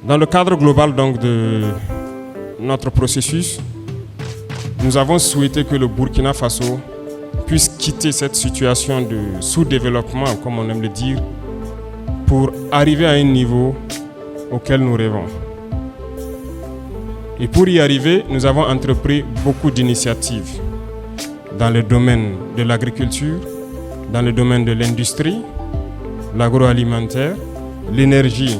Dans le cadre global donc de notre processus, nous avons souhaité que le Burkina Faso puisse quitter cette situation de sous-développement, comme on aime le dire, pour arriver à un niveau auquel nous rêvons. Et pour y arriver, nous avons entrepris beaucoup d'initiatives dans le domaine de l'agriculture, dans le domaine de l'industrie, l'agroalimentaire, l'énergie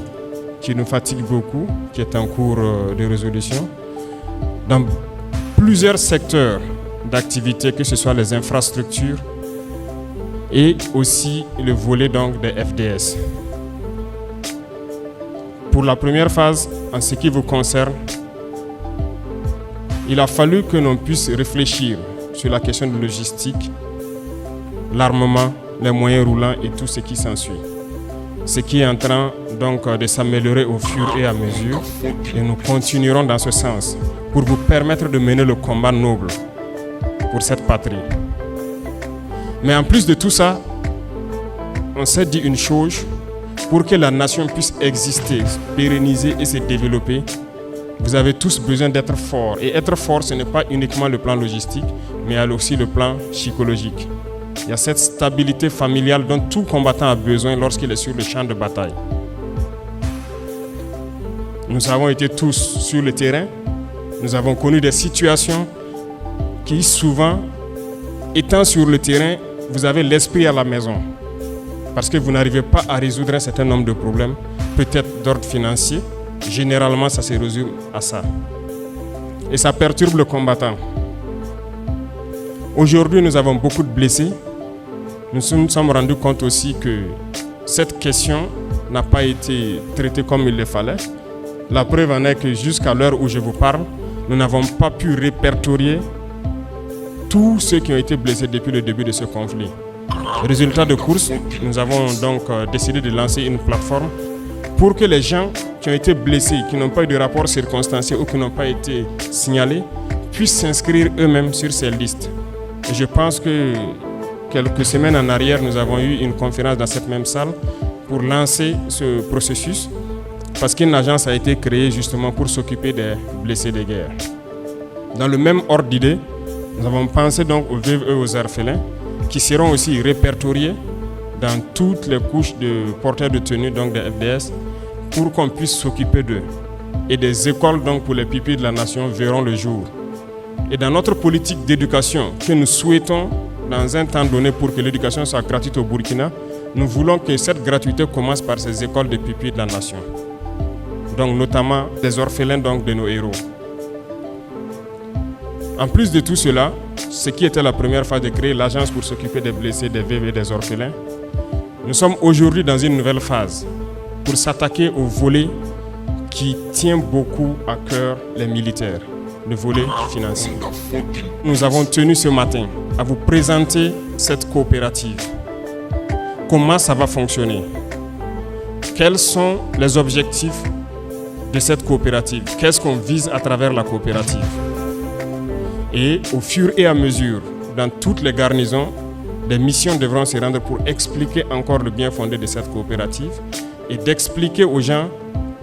qui nous fatigue beaucoup, qui est en cours de résolution, dans plusieurs secteurs d'activité, que ce soit les infrastructures et aussi le volet donc des FDS. Pour la première phase, en ce qui vous concerne, il a fallu que l'on puisse réfléchir sur la question de logistique, l'armement, les moyens roulants et tout ce qui s'ensuit. Ce qui est en train donc de s'améliorer au fur et à mesure, et nous continuerons dans ce sens pour vous permettre de mener le combat noble pour cette patrie. Mais en plus de tout ça, on s'est dit une chose: pour que la nation puisse exister, se pérenniser et se développer, vous avez tous besoin d'être forts. Et être fort, ce n'est pas uniquement le plan logistique, mais il y a aussi le plan psychologique. Il y a cette stabilité familiale dont tout combattant a besoin lorsqu'il est sur le champ de bataille. Nous avons été tous sur le terrain. Nous avons connu des situations qui souvent, étant sur le terrain, vous avez l'esprit à la maison. Parce que vous n'arrivez pas à résoudre un certain nombre de problèmes, peut-être d'ordre financier. Généralement, ça se résume à ça. Et ça perturbe le combattant. Aujourd'hui, nous avons beaucoup de blessés. Nous nous sommes rendus compte aussi que cette question n'a pas été traitée comme il le fallait. La preuve en est que jusqu'à l'heure où je vous parle, nous n'avons pas pu répertorier tous ceux qui ont été blessés depuis le début de ce conflit. Résultat de course, nous avons donc décidé de lancer une plateforme pour que les gens qui ont été blessés, qui n'ont pas eu de rapport circonstancié ou qui n'ont pas été signalés, puissent s'inscrire eux-mêmes sur ces listes. Et je pense que quelques semaines en arrière, nous avons eu une conférence dans cette même salle pour lancer ce processus, parce qu'une agence a été créée justement pour s'occuper des blessés de guerre. Dans le même ordre d'idée, nous avons pensé donc aux veuves et aux orphelins qui seront aussi répertoriés dans toutes les couches de porteurs de tenue donc des FDS pour qu'on puisse s'occuper d'eux. Et des écoles donc pour les pupilles de la nation verront le jour. Et dans notre politique d'éducation que nous souhaitons dans un temps donné pour que l'éducation soit gratuite au Burkina, nous voulons que cette gratuité commence par ces écoles de pupilles de la nation. Donc notamment des orphelins donc de nos héros. En plus de tout cela, ce qui était la première phase de créer l'agence pour s'occuper des blessés, des veuves et des orphelins, nous sommes aujourd'hui dans une nouvelle phase pour s'attaquer au volet qui tient beaucoup à cœur les militaires, le volet financier. Nous avons tenu ce matin à vous présenter cette coopérative. Comment ça va fonctionner? Quels sont les objectifs de cette coopérative? Qu'est-ce qu'on vise à travers la coopérative? Et au fur et à mesure, dans toutes les garnisons, des missions devront se rendre pour expliquer encore le bien fondé de cette coopérative et d'expliquer aux gens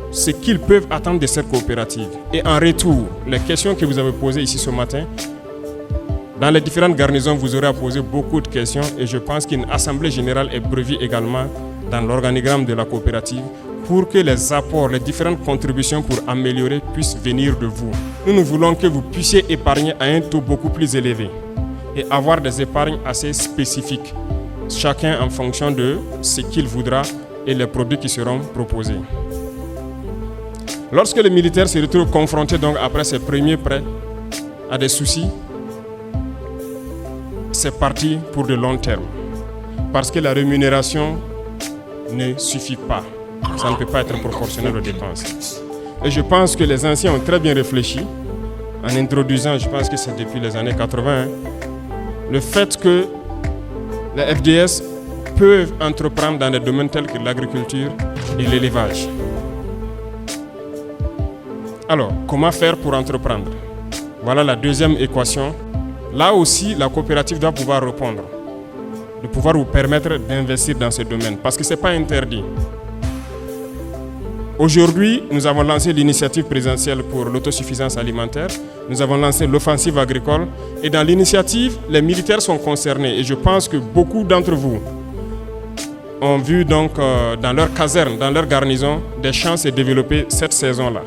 ce qu'ils peuvent attendre de cette coopérative. Et en retour, les questions que vous avez posées ici ce matin, dans les différentes garnisons, vous aurez à poser beaucoup de questions et je pense qu'une assemblée générale est prévue également dans l'organigramme de la coopérative pour que les apports, les différentes contributions pour améliorer puissent venir de vous. Nous voulons que vous puissiez épargner à un taux beaucoup plus élevé et avoir des épargnes assez spécifiques, chacun en fonction de ce qu'il voudra et les produits qui seront proposés. Lorsque le militaire se retrouve confronté donc après ses premiers prêts à des soucis, c'est parti pour de long terme. Parce que la rémunération ne suffit pas. Ça ne peut pas être proportionnel aux dépenses. Et je pense que les anciens ont très bien réfléchi en introduisant, je pense que c'est depuis les années 80, le fait que les FDS peuvent entreprendre dans des domaines tels que l'agriculture et l'élevage. Alors, comment faire pour entreprendre? Voilà la deuxième équation. Là aussi, la coopérative doit pouvoir répondre, de pouvoir vous permettre d'investir dans ce domaine, parce que ce n'est pas interdit. Aujourd'hui, nous avons lancé l'initiative présidentielle pour l'autosuffisance alimentaire. Nous avons lancé l'offensive agricole. Et dans l'initiative, les militaires sont concernés. Et je pense que beaucoup d'entre vous ont vu donc dans leur caserne, dans leur garnison, des champs se développer cette saison-là.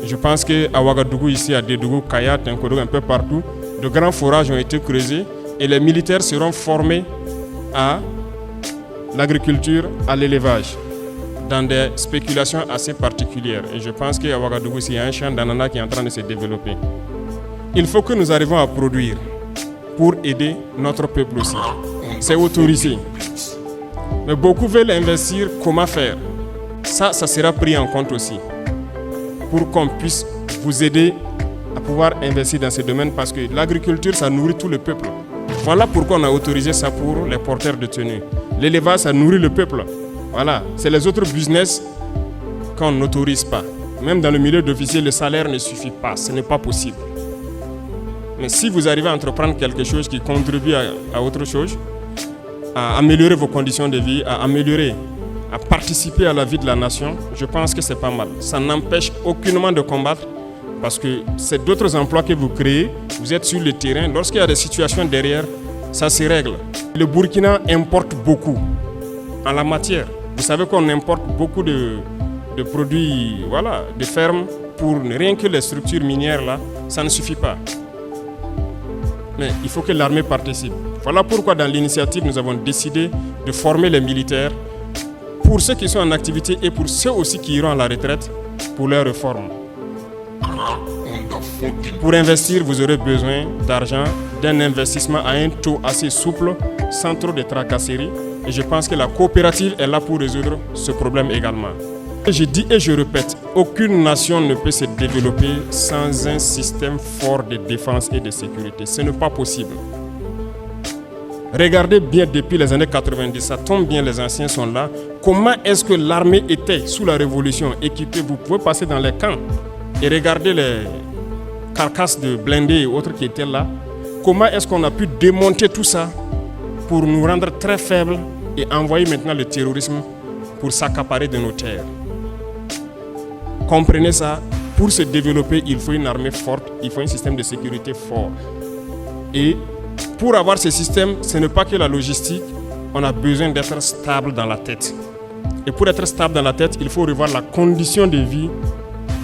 Je pense qu'à Ouagadougou, ici à Dédougou, Kaya, Tenkodo, un peu partout, de grands forages ont été creusés et les militaires seront formés à l'agriculture, à l'élevage, dans des spéculations assez particulières. Et je pense qu'à Ouagadougou, il y a un champ d'ananas qui est en train de se développer. Il faut que nous arrivions à produire pour aider notre peuple aussi. C'est autorisé. Mais beaucoup veulent investir, comment faire? Ça sera pris en compte aussi, pour qu'on puisse vous aider à pouvoir investir dans ce domaine, parce que l'agriculture, ça nourrit tout le peuple. Voilà pourquoi on a autorisé ça pour les porteurs de tenue. L'élevage, ça nourrit le peuple. Voilà, c'est les autres business qu'on n'autorise pas. Même dans le milieu d'officier, le salaire ne suffit pas, ce n'est pas possible. Mais si vous arrivez à entreprendre quelque chose qui contribue à autre chose, à améliorer vos conditions de vie, à participer à la vie de la nation, je pense que c'est pas mal. Ça n'empêche aucunement de combattre, parce que c'est d'autres emplois que vous créez, vous êtes sur le terrain. Lorsqu'il y a des situations derrière, ça se règle. Le Burkina importe beaucoup en la matière. Vous savez qu'on importe beaucoup de produits, voilà, de fermes, pour rien que les structures minières là, ça ne suffit pas. Mais il faut que l'armée participe. Voilà pourquoi dans l'initiative, nous avons décidé de former les militaires pour ceux qui sont en activité et pour ceux aussi qui iront à la retraite pour leur réforme. Pour investir, vous aurez besoin d'argent, d'un investissement à un taux assez souple, sans trop de tracasseries. Et je pense que la coopérative est là pour résoudre ce problème également. Je dis et je répète, aucune nation ne peut se développer sans un système fort de défense et de sécurité. Ce n'est pas possible. Regardez bien depuis les années 90, ça tombe bien, les anciens sont là. Comment est-ce que l'armée était sous la Révolution équipée? Vous pouvez passer dans les camps et regarder les carcasses de blindés et autres qui étaient là. Comment est-ce qu'on a pu démonter tout ça pour nous rendre très faibles et envoyer maintenant le terrorisme pour s'accaparer de nos terres? Comprenez ça, pour se développer, il faut une armée forte, il faut un système de sécurité fort. Et pour avoir ce système, ce n'est pas que la logistique, on a besoin d'être stable dans la tête. Et pour être stable dans la tête, il faut revoir la condition de vie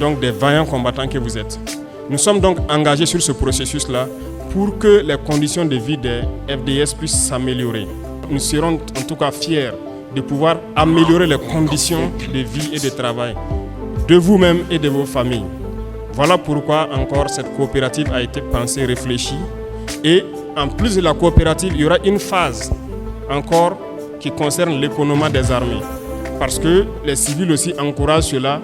donc des vaillants combattants que vous êtes. Nous sommes donc engagés sur ce processus-là pour que les conditions de vie des FDS puissent s'améliorer. Nous serons en tout cas fiers de pouvoir améliorer les conditions de vie et de travail de vous-même et de vos familles. Voilà pourquoi encore cette coopérative a été pensée, réfléchie. Et en plus de la coopérative, il y aura une phase encore qui concerne l'économie des armées. Parce que les civils aussi encouragent cela.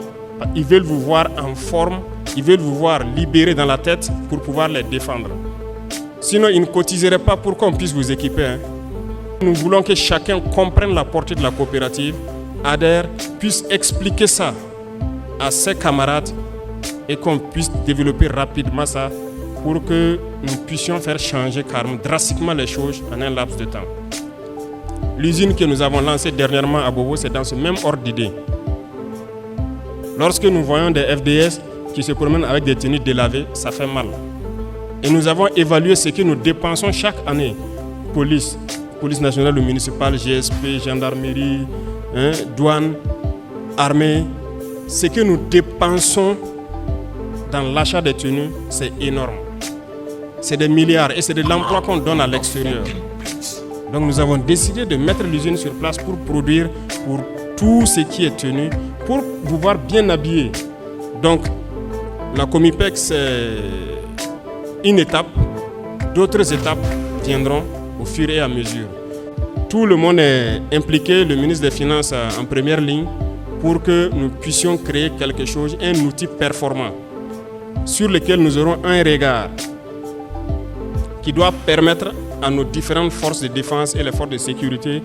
Ils veulent vous voir en forme, ils veulent vous voir libérés dans la tête pour pouvoir les défendre. Sinon, ils ne cotiseraient pas pour qu'on puisse vous équiper. Nous voulons que chacun comprenne la portée de la coopérative, adhère, puisse expliquer ça à ses camarades et qu'on puisse développer rapidement ça pour que nous puissions faire changer carrément, drastiquement les choses en un laps de temps. L'usine que nous avons lancée dernièrement à Bobo, c'est dans ce même ordre d'idée. Lorsque nous voyons des FDS qui se promènent avec des tenues délavées, ça fait mal. Et nous avons évalué ce que nous dépensons chaque année. Police nationale ou municipale, GSP, gendarmerie, douane, armée. Ce que nous dépensons dans l'achat des tenues, c'est énorme. C'est des milliards et c'est de l'emploi qu'on donne à l'extérieur. Donc nous avons décidé de mettre l'usine sur place pour produire pour tout ce qui est tenu, pour vous voir bien habillé. Donc la Comipec, c'est une étape, d'autres étapes viendront au fur et à mesure. Tout le monde est impliqué, le ministre des Finances en première ligne, pour que nous puissions créer quelque chose, un outil performant, sur lequel nous aurons un regard qui doit permettre à nos différentes forces de défense et les forces de sécurité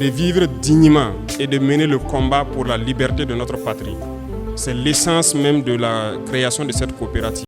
de vivre dignement et de mener le combat pour la liberté de notre patrie. C'est l'essence même de la création de cette coopérative.